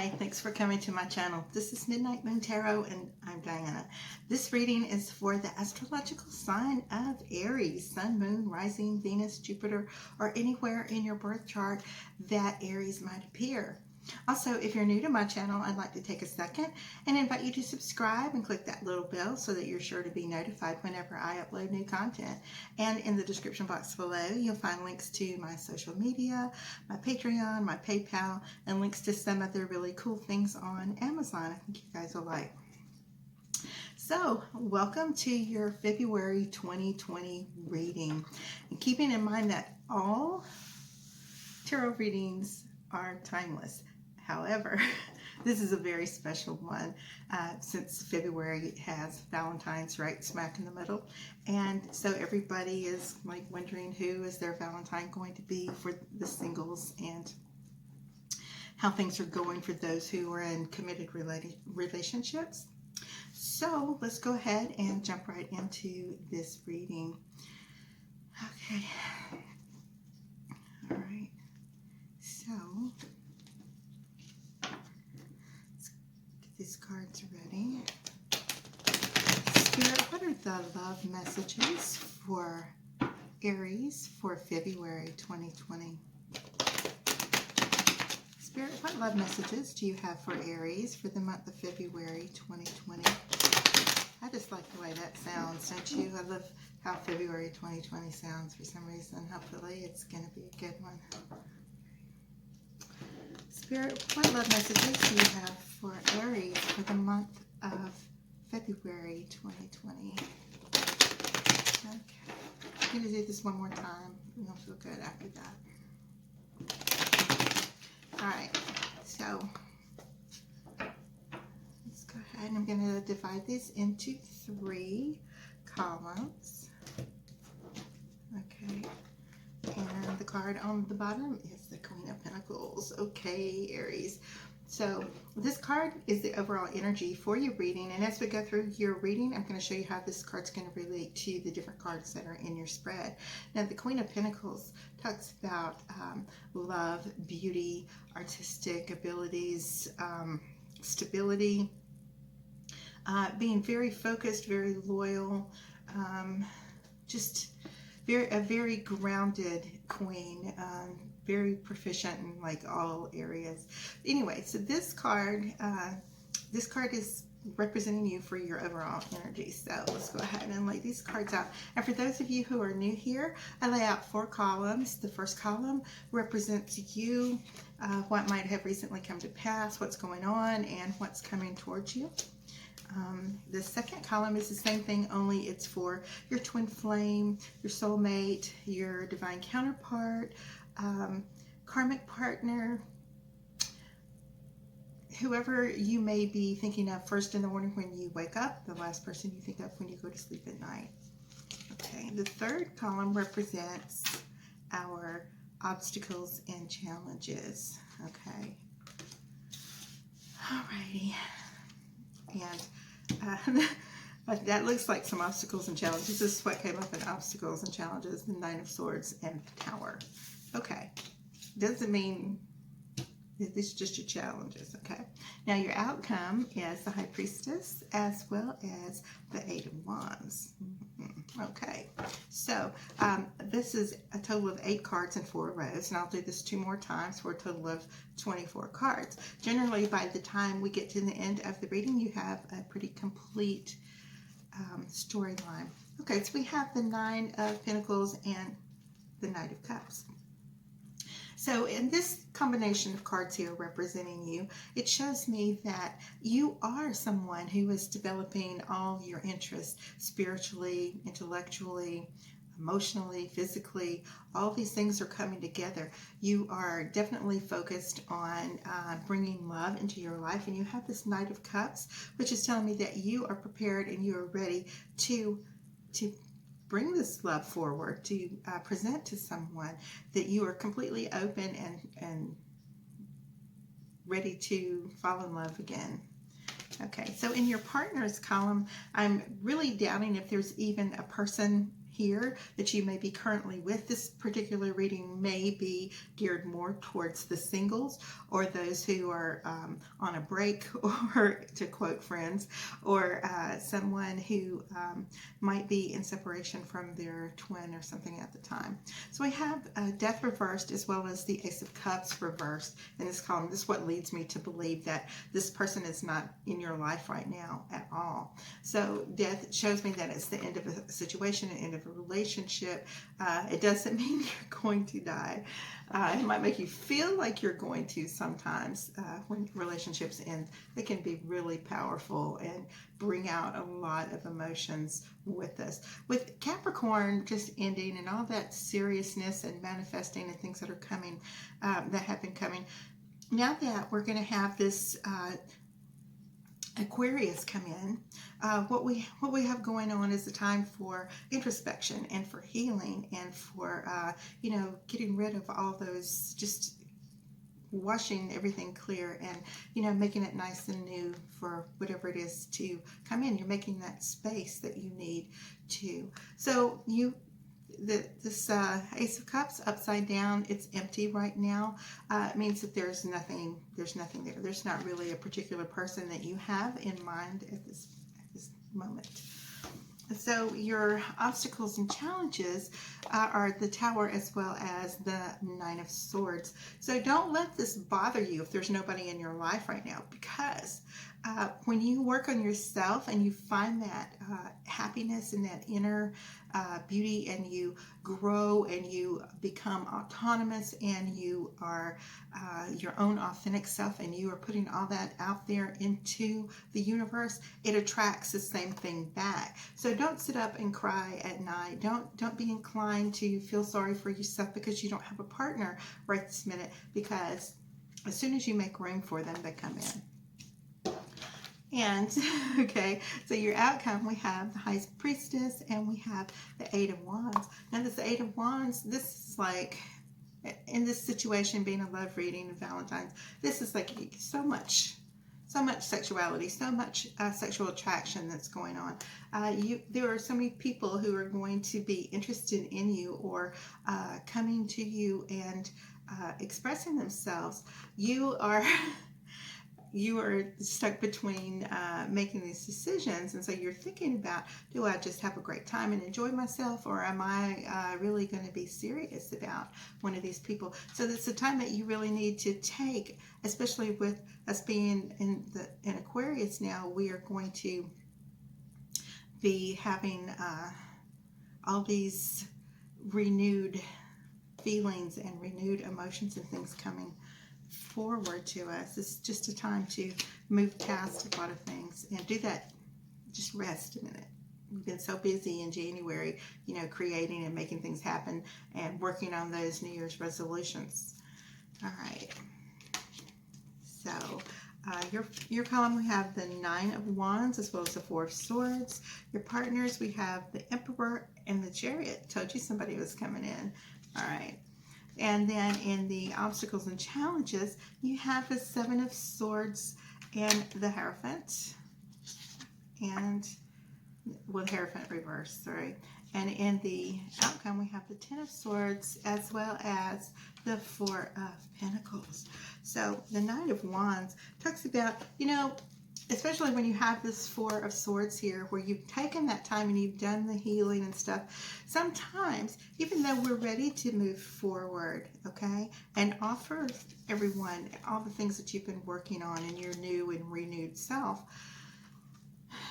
Hi, thanks for coming to my channel. This is Midnight Moon Tarot and I'm Diana. This reading is for the astrological sign of Aries, Sun, Moon, Rising, Venus, Jupiter, or anywhere in your birth chart that Aries might appear. Also, if you're new to my channel, I'd like to take a second and invite you to subscribe and click that little bell so that you're sure to be notified whenever I upload new content. And in the description box below, you'll find links to my social media, my Patreon, my PayPal, and links to some other really cool things on Amazon I think you guys will like. So, welcome to your February 2020 reading. And keeping in mind that all tarot readings are timeless. However, this is a very special one since February has Valentine's right smack in the middle. And so everybody is like wondering who is their Valentine going to be for the singles and how things are going for those who are in committed relationships. So let's go ahead and jump right into this reading. Okay. All right. So these cards ready. Spirit, what are the love messages for Aries for February 2020? Spirit, what love messages do you have for Aries for the month of February 2020? I just like the way that sounds, don't you? I love how February 2020 sounds for some reason. Hopefully it's going to be a good one. Spirit, what love messages do you have for Aries for the month of February 2020? Okay, I'm going to do this one more time. You'll feel good after that. Alright, so let's go ahead and I'm going to divide these into 3 columns. Okay. And the card on the bottom is the Queen of Pentacles. Okay, Aries. So this card is the overall energy for your reading. And as we go through your reading, I'm going to show you how this card's going to relate to the different cards that are in your spread. Now, the Queen of Pentacles talks about love, beauty, artistic abilities, stability, being very focused, very loyal, just a very grounded queen, very proficient in like all areas. Anyway, so this card is representing you for your overall energy. So let's go ahead and lay these cards out. And for those of you who are new here, I lay out 4 columns. The first column represents you, what might have recently come to pass, what's going on, and what's coming towards you. The second column is the same thing, only it's for your twin flame, your soulmate, your divine counterpart, karmic partner, whoever you may be thinking of first in the morning when you wake up, the last person you think of when you go to sleep at night. Okay, the third column represents our obstacles and challenges. Okay, alrighty. And that looks like some obstacles and challenges. This is what came up in obstacles and challenges, the 9 of Swords and the Tower. Okay, doesn't mean this is just your challenges, okay? Now your outcome is the High Priestess as well as the 8 of Wands. Okay, so this is a total of 8 cards in 4 rows, and I'll do this 2 more times for a total of 24 cards. Generally, by the time we get to the end of the reading, you have a pretty complete storyline. Okay, so we have the 9 of Pentacles and the Knight of Cups. So in this combination of cards here representing you, it shows me that you are someone who is developing all your interests spiritually, intellectually, emotionally, physically. All these things are coming together. You are definitely focused on bringing love into your life, and you have this Knight of Cups, which is telling me that you are prepared and you are ready to bring this love forward, to present to someone, that you are completely open and ready to fall in love again. Okay, so in your partners column, I'm really doubting if there's even a person here that you may be currently with. This particular reading may be geared more towards the singles or those who are on a break, or to quote Friends, or someone who might be in separation from their twin or something at the time. So we have Death reversed as well as the Ace of Cups reversed in this column. This is what leads me to believe that this person is not in your life right now at all. So Death shows me that it's the end of a situation, an end of a relationship. It doesn't mean you're going to die. It might make you feel like you're going to sometimes when relationships end. They can be really powerful and bring out a lot of emotions with us. With Capricorn just ending and all that seriousness and manifesting and things that are coming, that have been coming, now that we're going to have this Aquarius come in, what we have going on is a time for introspection and for healing and for getting rid of all those, just washing everything clear and making it nice and new for whatever it is to come in. You're making that space that you need to. So this Ace of Cups upside down, it's empty right now. It means that there's nothing there. There's not really a particular person that you have in mind at this moment. So your obstacles and challenges are the Tower as well as the Nine of Swords. So don't let this bother you if there's nobody in your life right now, because when you work on yourself and you find that happiness and that inner beauty, and you grow and you become autonomous and you are your own authentic self, and you are putting all that out there into the universe, it attracts the same thing back. So don't sit up and cry at night. Don't be inclined to feel sorry for yourself because you don't have a partner right this minute, because as soon as you make room for them, they come in. And, okay, so your outcome, we have the High Priestess and we have the Eight of Wands. Now, this Eight of Wands, this is like, in this situation, being a love reading of Valentine's, this is like so much sexuality, so much sexual attraction that's going on. There are so many people who are going to be interested in you or coming to you and expressing themselves. You are stuck between making these decisions, and so you're thinking about, do I just have a great time and enjoy myself, or am I really going to be serious about one of these people? So it's a time that you really need to take, especially with us being in Aquarius now. We are going to be having all these renewed feelings and renewed emotions and things coming forward to us. It's just a time to move past a lot of things and do that. Just rest a minute. We've been so busy in January, creating and making things happen and working on those New Year's resolutions. All right. So your column, we have the Nine of Wands as well as the Four of Swords. Your partners, we have the Emperor and the Chariot. Told you somebody was coming in. All right. And then in the obstacles and challenges, you have the Seven of Swords and the Hierophant. And, well, the Hierophant reversed, sorry. And in the outcome, we have the Ten of Swords as well as the Four of Pentacles. So the Knight of Wands talks about, especially when you have this Four of Swords here, where you've taken that time and you've done the healing and stuff, sometimes, even though we're ready to move forward, okay, and offer everyone all the things that you've been working on in your new and renewed self,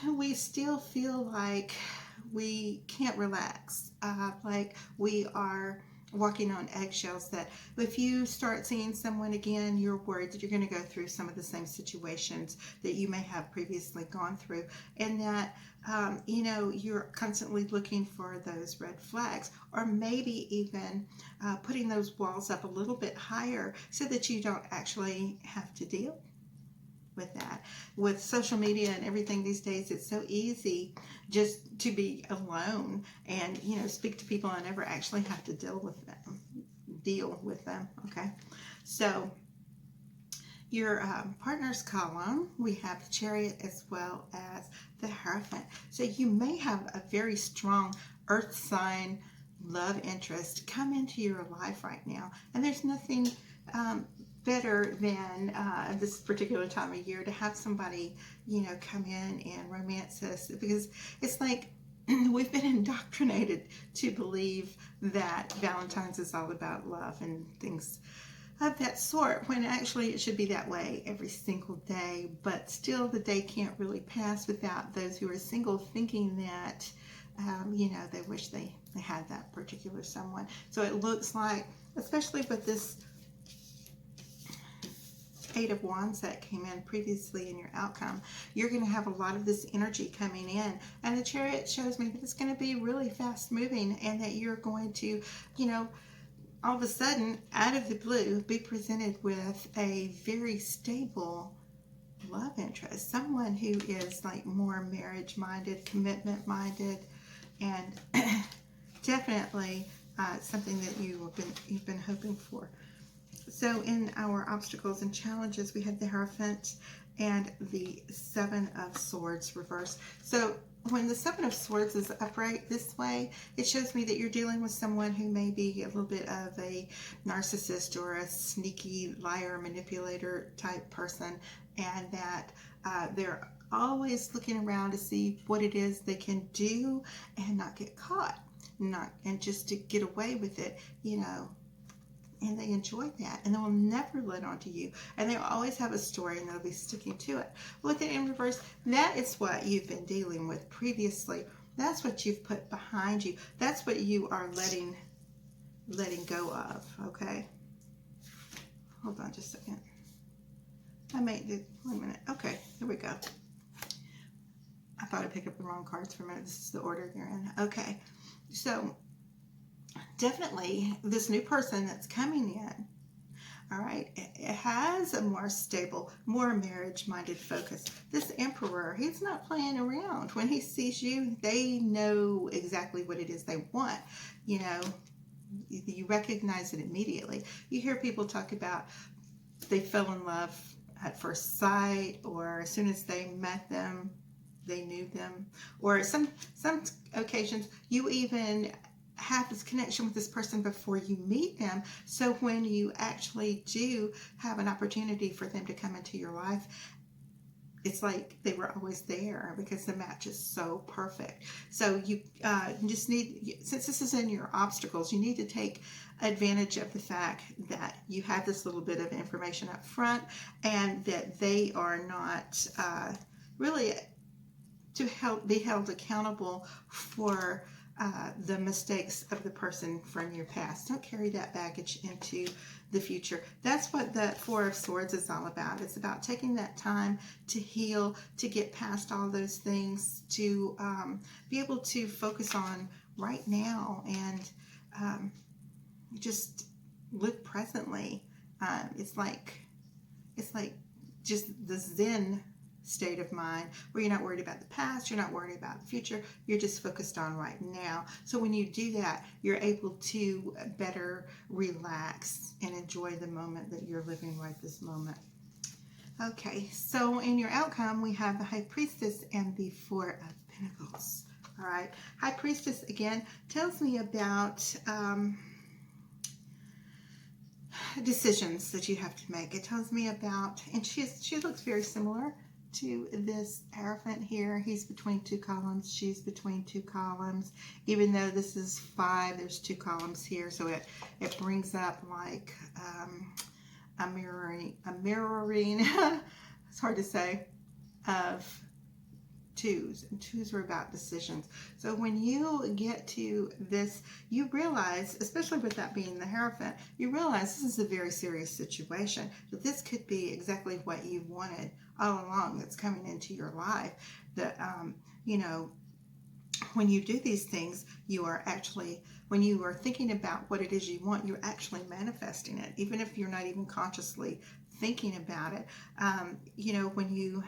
we still feel like we can't relax, like we are walking on eggshells, that if you start seeing someone again, you're worried that you're going to go through some of the same situations that you may have previously gone through, and that you're constantly looking for those red flags, or maybe even putting those walls up a little bit higher so that you don't actually have to deal with that. With social media and everything these days, it's so easy just to be alone and speak to people and never actually have to deal with them. Okay, so your partner's column, we have the Chariot as well as the Hierophant. So you may have a very strong earth sign love interest come into your life right now. And there's nothing better than this particular time of year to have somebody, you know, come in and romance us, because it's like we've been indoctrinated to believe that Valentine's is all about love and things of that sort, when actually it should be that way every single day. But still, the day can't really pass without those who are single thinking that you know, they wish they had that particular someone. So it looks like, especially with this Eight of Wands that came in previously in your outcome, you're going to have a lot of this energy coming in. And the Chariot shows me that it's going to be really fast moving, and that you're going to, you know, all of a sudden, out of the blue, be presented with a very stable love interest. Someone who is like more marriage-minded, commitment-minded, and definitely something that you've been hoping for. So in our obstacles and challenges, we have the Hierophant and the Seven of Swords reversed. So when the Seven of Swords is upright this way, it shows me that you're dealing with someone who may be a little bit of a narcissist or a sneaky liar, manipulator type person, and that they're always looking around to see what it is they can do and not get caught, and just to get away with it, you know. And they enjoy that, and they will never let on to you, and they'll always have a story, and they'll be sticking to it. With it in reverse, that is what you've been dealing with previously. That's what you've put behind you. That's what you are letting go of. Okay, hold on just a second. I made it. 1 minute. Okay, here we go. I thought I picked up the wrong cards for a minute. This is the order they're in. Okay, so definitely this new person that's coming in, all right, it has a more stable, more marriage-minded focus. This Emperor, he's not playing around. When he sees you, they know exactly what it is they want. You know, you recognize it immediately. You hear people talk about they fell in love at first sight, or as soon as they met them, they knew them, or some occasions you even have this connection with this person before you meet them. So when you actually do have an opportunity for them to come into your life, it's like they were always there, because the match is so perfect. So you just need, since this is in your obstacles, you need to take advantage of the fact that you have this little bit of information up front, and that they are not really to be held accountable for the mistakes of the person from your past. Don't carry that baggage into the future. That's what the Four of Swords is all about. It's about taking that time to heal, to get past all those things, to be able to focus on right now, and just live presently. It's like just the Zen state of mind, where you're not worried about the past, you're not worried about the future, you're just focused on right now. So when you do that, you're able to better relax and enjoy the moment that you're living right this moment. Okay, so in your outcome, we have the High Priestess and the Four of Pentacles. All right, High Priestess again tells me about decisions that you have to make. It tells me about, and she looks very similar to this Hierophant here. He's between two columns, she's between two columns. Even though this is 5, there's 2 columns here, so it brings up like a mirroring it's hard to say, of twos, and twos are about decisions. So when you get to this, you realize, especially with that being the Hierophant, you realize this is a very serious situation, that this could be exactly what you wanted all along, that's coming into your life. That you know, when you do these things, you are actually, when you are thinking about what it is you want, you're actually manifesting it, even if you're not even consciously thinking about it. You know, when you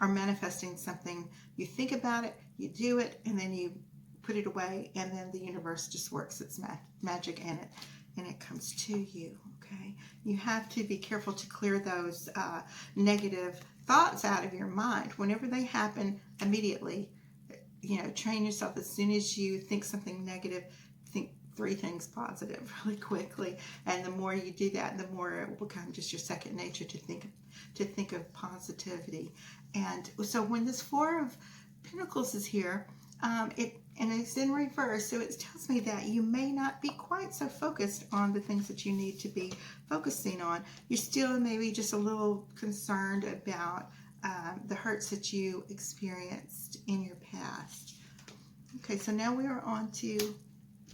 are manifesting something, you think about it, you do it, and then you put it away, and then the universe just works its magic in it, and it comes to you. Okay, you have to be careful to clear those negative thoughts out of your mind. Whenever they happen, immediately train yourself. As soon as you think something negative, think 3 things positive really quickly. And the more you do that, the more it will become just your second nature to think of positivity. And so when this 4 of Pentacles is here, it's in reverse, so it tells me that you may not be quite so focused on the things that you need to be focusing on. You're still maybe just a little concerned about the hurts that you experienced in your past. Okay, so now we are on to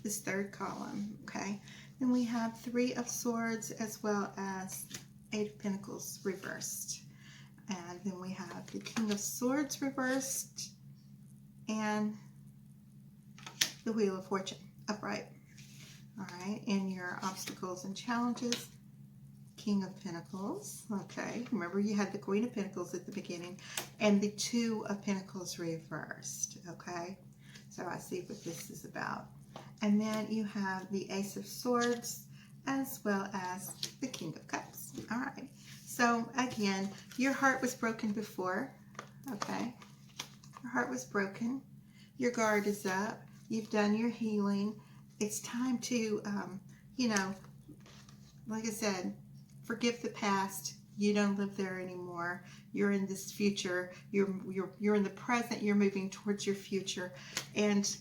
this 3rd column. Okay, then we have 3 of Swords as well as 8 of Pentacles reversed, and then we have the King of Swords reversed and the Wheel of Fortune upright. All right, in your obstacles and challenges, King of Pentacles. Okay, remember you had the Queen of Pentacles at the beginning and the 2 of Pentacles reversed. Okay, so I see what this is about. And then you have the Ace of Swords as well as the King of Cups. All right, so again, your heart was broken before. Okay, your heart was broken. Your guard is up. You've done your healing. It's time to, like I said, forgive the past. You don't live there anymore. You're in this future. You're in the present. You're moving towards your future. And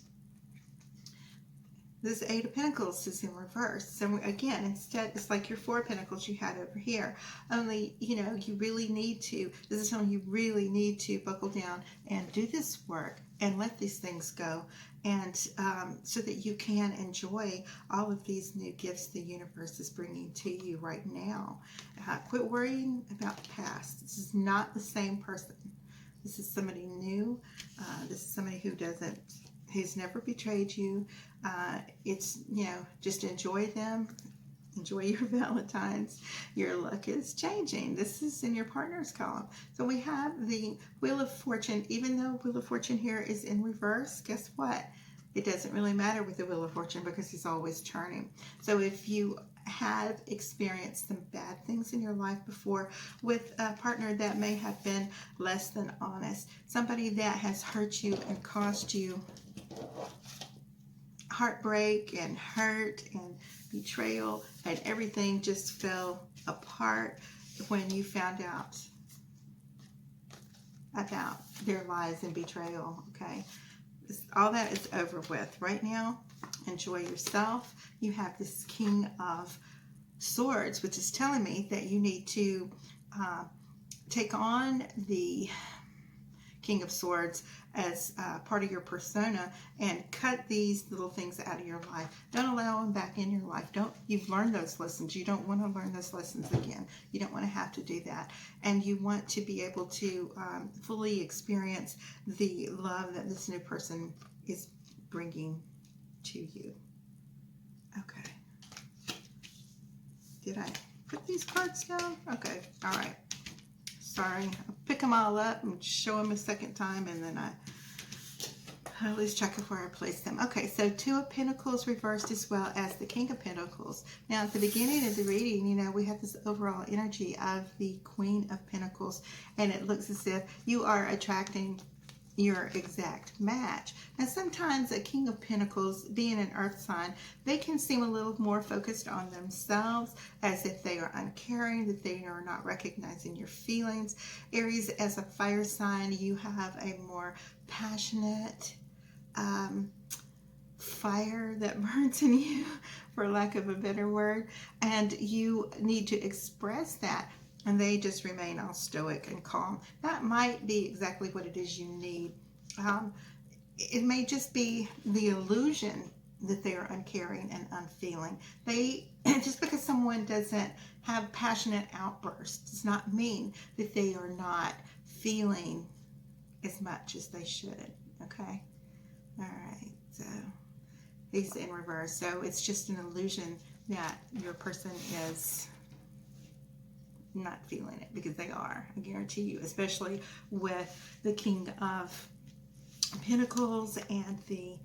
this 8 of Pentacles is in reverse. So again, instead, it's like your 4 of Pentacles you had over here. Only, you really need to, this is telling you really need to buckle down and do this work and let these things go. And so that you can enjoy all of these new gifts the universe is bringing to you right now. Quit worrying about the past. This is not the same person. This is somebody new. This is somebody who's never betrayed you. It's, just enjoy them. Enjoy your Valentines. Your luck is changing. This is in your partner's column. So we have the Wheel of Fortune. Even though Wheel of Fortune here is in reverse, guess what? It doesn't really matter with the Wheel of Fortune because he's always turning. So if you have experienced some bad things in your life before with a partner that may have been less than honest, somebody that has hurt you and caused you heartbreak and hurt and betrayal, and everything just fell apart when you found out about their lies and betrayal. Okay, all that is over with right now. Enjoy yourself. You have this King of Swords, which is telling me that you need to take on the King of Swords as part of your persona and cut these little things out of your life. Don't allow them back in your life. You've learned those lessons. You don't want to learn those lessons again. You don't want to have to do that. And you want to be able to fully experience the love that this new person is bringing to you. Okay. Did I put these cards down? Okay. All right. Sorry. I'll pick them all up and show them a second time, and then I lose track of where I place them. Okay, so 2 of Pentacles reversed as well as the King of Pentacles. Now, at the beginning of the reading, we have this overall energy of the Queen of Pentacles, and it looks as if you are attracting your exact match. Now, sometimes a King of Pentacles, being an earth sign, they can seem a little more focused on themselves, as if they are uncaring, that they are not recognizing your feelings. Aries, as a fire sign, you have a more passionate fire that burns in you, for lack of a better word, and you need to express that. And they just remain all stoic and calm. That might be exactly what it is you need. It may just be the illusion that they are uncaring and unfeeling. Just because someone doesn't have passionate outbursts does not mean that they are not feeling as much as they should. Okay? All right. So he's in reverse. So it's just an illusion that your person is not feeling it, because they are, I guarantee you, especially with the King of Pentacles and the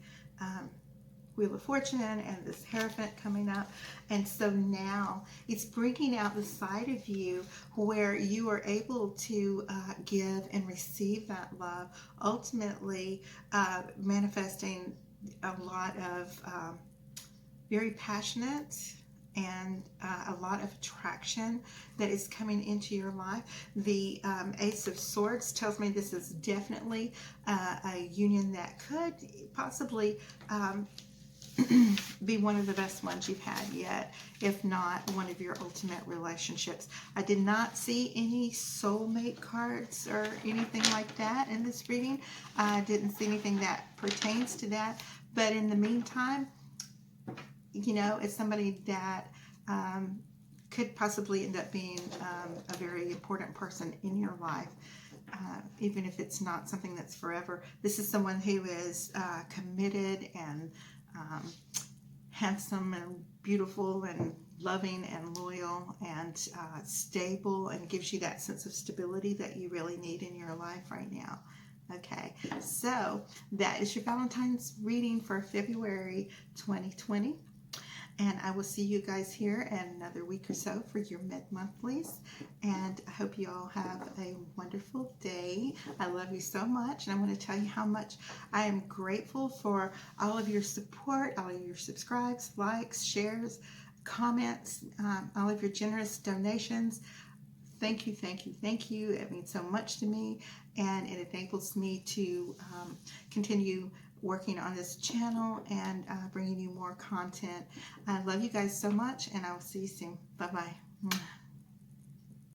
Wheel of Fortune and this Hierophant coming up. And so now it's bringing out the side of you where you are able to give and receive that love, ultimately manifesting a lot of very passionate and a lot of attraction that is coming into your life. The Ace of Swords tells me this is definitely a union that could possibly be one of the best ones you've had yet, if not one of your ultimate relationships. I did not see any soulmate cards or anything like that in this reading. I didn't see anything that pertains to that. But in the meantime, you know, it's somebody that could possibly end up being a very important person in your life. Even if it's not something that's forever. This is someone who is committed and handsome and beautiful and loving and loyal and stable, and gives you that sense of stability that you really need in your life right now. Okay, so that is your Valentine's reading for February 2020. And I will see you guys here in another week or so for your mid-monthlies. And I hope you all have a wonderful day. I love you so much. And I want to tell you how much I am grateful for all of your support, all of your subscribes, likes, shares, comments, all of your generous donations. Thank you, thank you, thank you. It means so much to me. And it enables me to continue working on this channel and bringing you more content. I love you guys so much, and I will see you soon. Bye-bye.